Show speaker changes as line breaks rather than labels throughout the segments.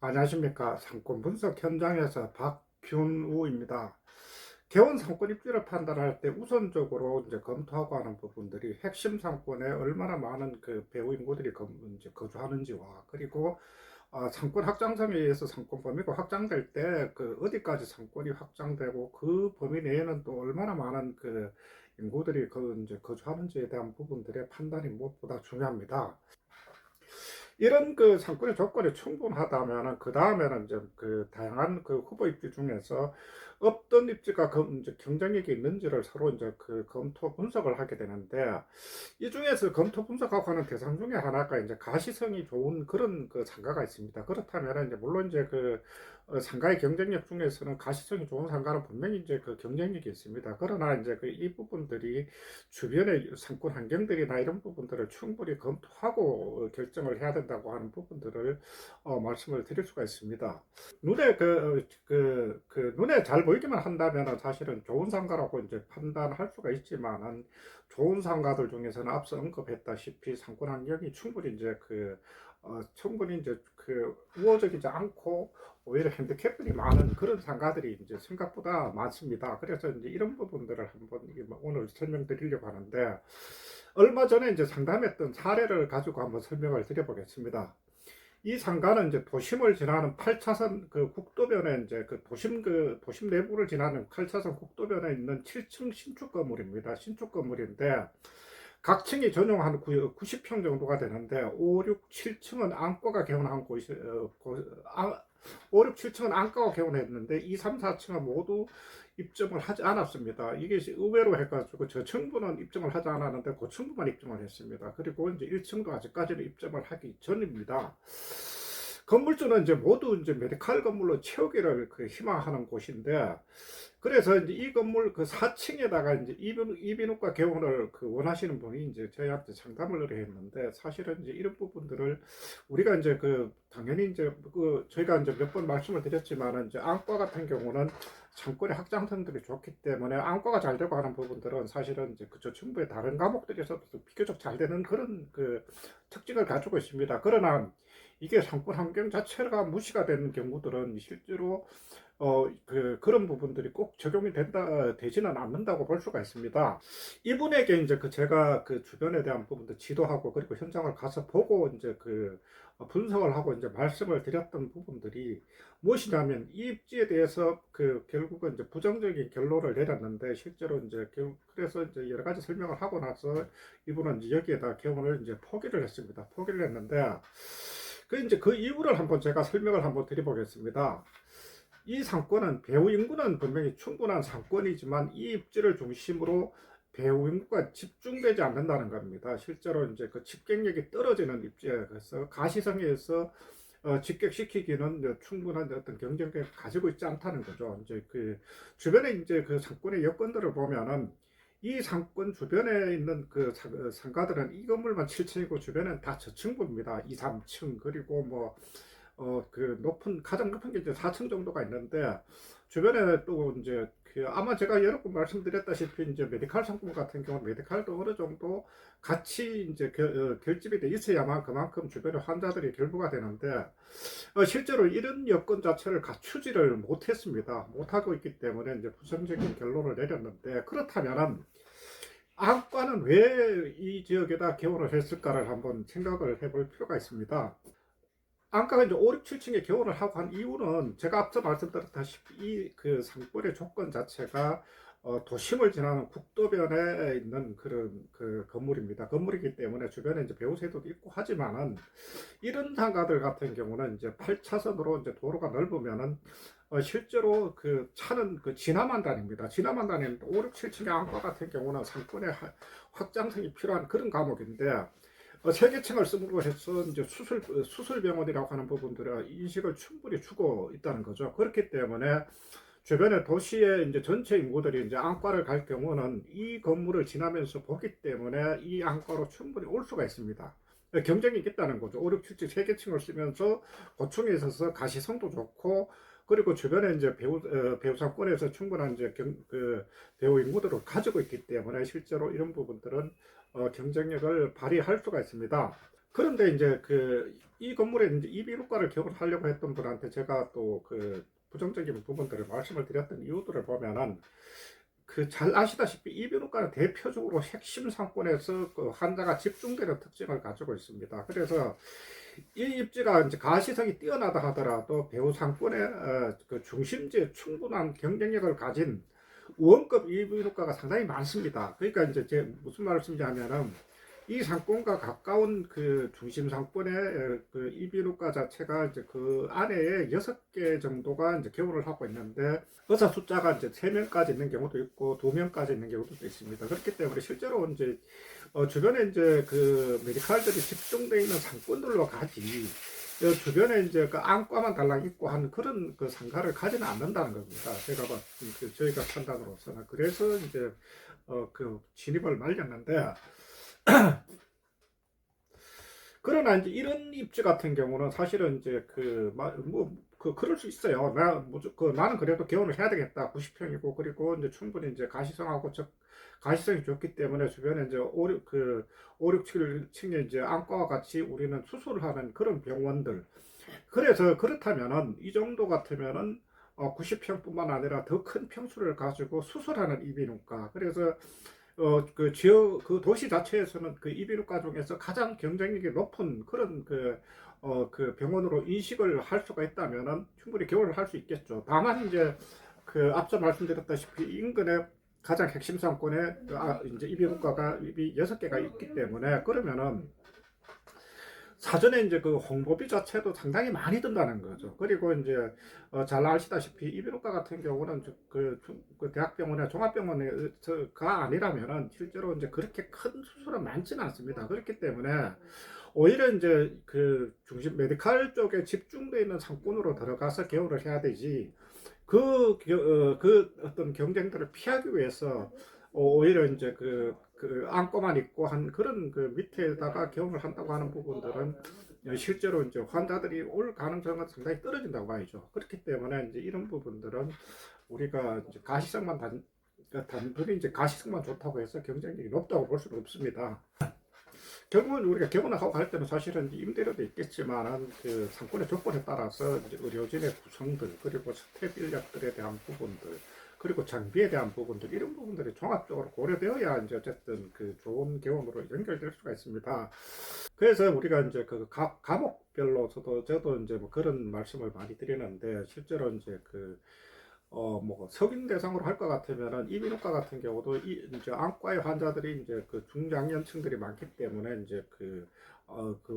안녕하십니까. 상권 분석 현장에서 박균우입니다. 개원 상권 입지를 판단할 때 우선적으로 이제 검토하고 하는 부분들이 핵심 상권에 얼마나 많은 그 배우 인구들이 이제 거주하는지와, 그리고 상권 확장성에 의해서 상권 범위가 확장될 때 그 어디까지 상권이 확장되고 그 범위 내에는 또 얼마나 많은 그 인구들이 이제 거주하는지에 대한 부분들의 판단이 무엇보다 중요합니다. 이런 그 상권의 조건이 충분하다면은 그 다음에는 이제 그 다양한 그 후보 입지 중에서 어떤 입지가 이제 경쟁력이 있는지를 서로 이제 그 검토 분석을 하게 되는데, 이 중에서 검토 분석하고 하는 대상 중에 하나가 이제 가시성이 좋은 그런 그 상가가 있습니다. 그렇다면 이제 물론 이제 그 상가의 경쟁력 중에서는 가시성이 좋은 상가는 분명히 이제 그 경쟁력이 있습니다. 그러나 이제 그 이 부분들이 주변의 상권 환경들이나 이런 부분들을 충분히 검토하고 결정을 해야 된다고 하는 부분들을 말씀을 드릴 수가 있습니다. 눈에 눈에 잘 보이기만 한다면 사실은 좋은 상가라고 이제 판단할 수가 있지만은, 좋은 상가들 중에서는 앞서 언급했다시피 상권 환경이 충분히 이제 그 우호적이지 않고 오히려 핸디캡들이 많은 그런 상가들이 이제 생각보다 많습니다. 그래서 이제 이런 부분들을 한번 오늘 설명드리려고 하는데, 얼마 전에 이제 상담했던 사례를 가지고 한번 설명을 드려보겠습니다. 이 상가는 이제 도심을 지나는 8차선 그 국도변에 이제 도심 내부를 지나는 8차선 국도변에 있는 7층 신축 건물입니다. 신축 건물인데 각 층이 전용 한 90평 정도가 되는데 5, 6, 7층은 안과가 개원한 곳이 5, 6, 7층은 안과가 개원했는데 2, 3, 4층은 모두 입점을 하지 않았습니다. 이게 의외로 해가지고 저층부는 입점을 하지 않았는데 고층부만 입점을 했습니다. 그리고 이제 1층도 아직까지는 입점을 하기 전입니다. 건물주는 이제 모두 이제 메디칼 건물로 채우기를 희망하는 곳인데, 그래서 이제 이 건물 그 4층에다가 이제 이비인후과 개원을 원하시는 분이 이제 저희한테 상담을 의뢰했는데, 사실은 이제 이런 부분들을 우리가 이제 당연히 이제 저희가 이제 몇 번 말씀을 드렸지만은, 이제 안과 같은 경우는 상권의 확장성들이 좋기 때문에 안과가 잘 되고 하는 부분들은 사실은 이제 저층부의 다른 과목들에서도 비교적 잘 되는 그런 특징을 가지고 있습니다. 그러나 이게 상권 환경 자체가 무시가 되는 경우들은 실제로 그런 부분들이 꼭 적용이 되지는 않는다고 볼 수가 있습니다. 이분에게 이제 제가 주변에 대한 부분도 지도하고, 그리고 현장을 가서 보고 이제 분석을 하고 이제 말씀을 드렸던 부분들이 무엇이냐면, 이 입지에 대해서 결국은 이제 부정적인 결론을 내렸는데, 실제로 이제 그래서 이제 여러 가지 설명을 하고 나서 이분은 이제 여기에다 개원을 이제 포기를 했습니다. 포기를 했는데, 이제 그 이유를 한번 제가 설명을 한번 드려보겠습니다. 이 상권은 배후 인구는 분명히 충분한 상권이지만 이 입지를 중심으로 배후 인구가 집중되지 않는다는 겁니다. 실제로 이제 집객력이 떨어지는 입지에서 가시성에서 집객시키기는 충분한 어떤 경쟁력을 가지고 있지 않다는 거죠. 이제 주변에 이제 상권의 여건들을 보면은, 이 상권 주변에 있는 상가들은 이 건물만 7층이고 주변은 다 저층부입니다. 2, 3층, 그리고 뭐 가장 높은 게 이제 4층 정도가 있는데, 주변에 또 이제 아마 제가 여러 번 말씀드렸다시피 이제 메디칼 상품 같은 경우는 메디칼도 어느 정도 같이 이제 결집이 돼 있어야만 그만큼 주변에 환자들이 결부가 되는데, 실제로 이런 여건 자체를 갖추지를 못했습니다. 못하고 있기 때문에 이제 부정적인 결론을 내렸는데, 그렇다면은 안과는 왜 이 지역에다 개원을 했을까를 한번 생각을 해볼 필요가 있습니다. 안과가 이제 5, 6, 7층에 개원을 하고 한 이유는, 제가 앞서 말씀드렸다시피 이 상권의 조건 자체가 도심을 지나는 국도변에 있는 그런 건물입니다. 건물이기 때문에 주변에 이제 배우세도도 있고 하지만은, 이런 상가들 같은 경우는 이제 8차선으로 이제 도로가 넓으면은 실제로 차는 지나만 다닙니다. 지나만 다니는데 5, 6, 7층의 안과 같은 경우는 상권의 확장성이 필요한 그런 과목인데, 세계층을 쓰므로 해서 이제 수술병원이라고 하는 부분들의 인식을 충분히 주고 있다는 거죠. 그렇기 때문에 주변의 도시의 이제 전체 인구들이 이제 안과를 갈 경우는 이 건물을 지나면서 보기 때문에 이 안과로 충분히 올 수가 있습니다. 경쟁이 있겠다는 거죠. 5, 6, 7층 세 개층을 쓰면서 고층에 있어서 가시성도 좋고, 그리고 주변에 이제 배우 상권에서 충분한 이제 배우 인구들을 가지고 있기 때문에 실제로 이런 부분들은 경쟁력을 발휘할 수가 있습니다. 그런데 이제 이 건물에 이제 이비인후과를 개업을 하려고 했던 분한테 제가 또 그 부정적인 부분들을 말씀을 드렸던 이유들을 보면은 잘 아시다시피 이비인후과는 대표적으로 핵심 상권에서 환자가 집중되는 특징을 가지고 있습니다. 그래서 이 입지가 이제 가시성이 뛰어나다 하더라도 배우 상권의 중심지에 충분한 경쟁력을 가진 원급 이비인후과가 상당히 많습니다. 그러니까 이제 제 무슨 말씀이냐면은 이 상권과 가까운 중심 상권의 이비인후과 자체가 이제 그 안에 6개 정도가 이제 개원을 하고 있는데 의사 숫자가 이제 3명까지 있는 경우도 있고 2명까지 있는 경우도 있습니다. 그렇기 때문에 실제로 이제 주변에 이제 메디칼들이 집중되어 있는 상권들로 가지 주변에 이제 안과만 달랑 있고 한 그런 상가를 가지는 않는다는 겁니다. 저희가 판단으로서는. 그래서 이제 진입을 말렸는데, 그러나 이제 이런 입지 같은 경우는 사실은 이제 그럴 수 있어요. 나는 그래도 개원을 해야 되겠다. 90평이고, 그리고 이제 충분히 이제 가시성이 좋기 때문에 주변에 이제 5, 6, 7층에 이제 안과와 같이 우리는 수술을 하는 그런 병원들. 그래서 그렇다면은 이 정도 같으면은 90평뿐만 아니라 더 큰 평수를 가지고 수술하는 이비인후과. 그래서 그 도시 자체에서는 그 이비인후과 중에서 가장 경쟁력이 높은 그런 그 병원으로 인식을 할 수가 있다면은 충분히 개원을 할 수 있겠죠. 다만 이제 앞서 말씀드렸다시피 인근에 가장 핵심 상권에 이제 이비인후과가 6개가 있기 때문에 그러면은 사전에 이제 홍보비 자체도 상당히 많이 든다는 거죠. 그리고 이제 잘 아시다시피 이비인후과 같은 경우는 대학병원이나 종합병원가 아니라면은 실제로 이제 그렇게 큰 수술은 많지는 않습니다. 그렇기 때문에 오히려 이제 중심 메디칼 쪽에 집중되어 있는 상권으로 들어가서 개원을 해야 되지. 어떤 경쟁들을 피하기 위해서 오히려 이제 안고만 있고 한 그런 밑에다가 경험을 한다고 하는 부분들은 실제로 이제 환자들이 올 가능성은 상당히 떨어진다고 봐야죠. 그렇기 때문에 이제 이런 부분들은 우리가 이제 단순히 이제 가시성만 좋다고 해서 경쟁력이 높다고 볼 수는 없습니다. 결국은 우리가 개원을 하고 갈 때는 사실은 임대료도 있겠지만 상권의 조건에 따라서 이제 의료진의 구성들 그리고 스텝 인력들에 대한 부분들 그리고 장비에 대한 부분들 이런 부분들이 종합적으로 고려되어야 이제 어쨌든 좋은 개원으로 연결될 수가 있습니다. 그래서 우리가 이제 각 과목별로 저도 이제 뭐 그런 말씀을 많이 드리는데 실제로 이제 성인 대상으로 할 것 같으면은 이비인후과 같은 경우도 이제 안과의 환자들이 이제 중장년층들이 많기 때문에 이제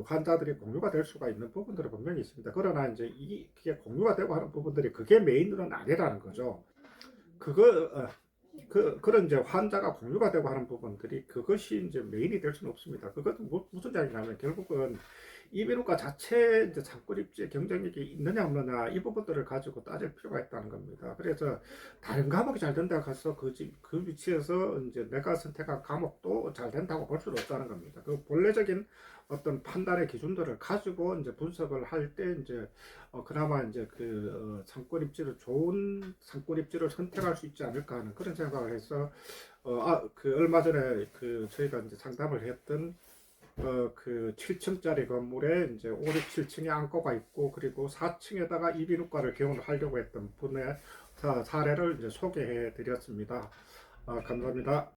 환자들이 공유가 될 수가 있는 부분들이 분명히 있습니다. 그러나 이제 이게 공유가 되고 하는 부분들이 그게 메인은 아니라는 거죠. 그런 이제 환자가 공유가 되고 하는 부분들이 그것이 이제 메인이 될 수는 없습니다. 그것은 무슨 이야기냐면 결국은 이비인후과 자체 이제 상권 입지에 경쟁력이 있느냐 없느냐 이 부분들을 가지고 따질 필요가 있다는 겁니다. 그래서 다른 과목이 잘 된다고 해서 그 위치에서 이제 내가 선택한 과목도 잘 된다고 볼 수는 없다는 겁니다. 본래적인 어떤 판단의 기준들을 가지고 이제 분석을 할 때 이제 그나마 이제 상권 입지를 좋은 상권 입지를 선택할 수 있지 않을까 하는 그런 생각을 해서 얼마 전에 저희가 이제 상담을 했던 7층짜리 건물에 이제 5, 6, 7층에 안과가 있고 그리고 4층에다가 이비인후과를 개원을 하려고 했던 분의 사례를 이제 소개해 드렸습니다. 감사합니다.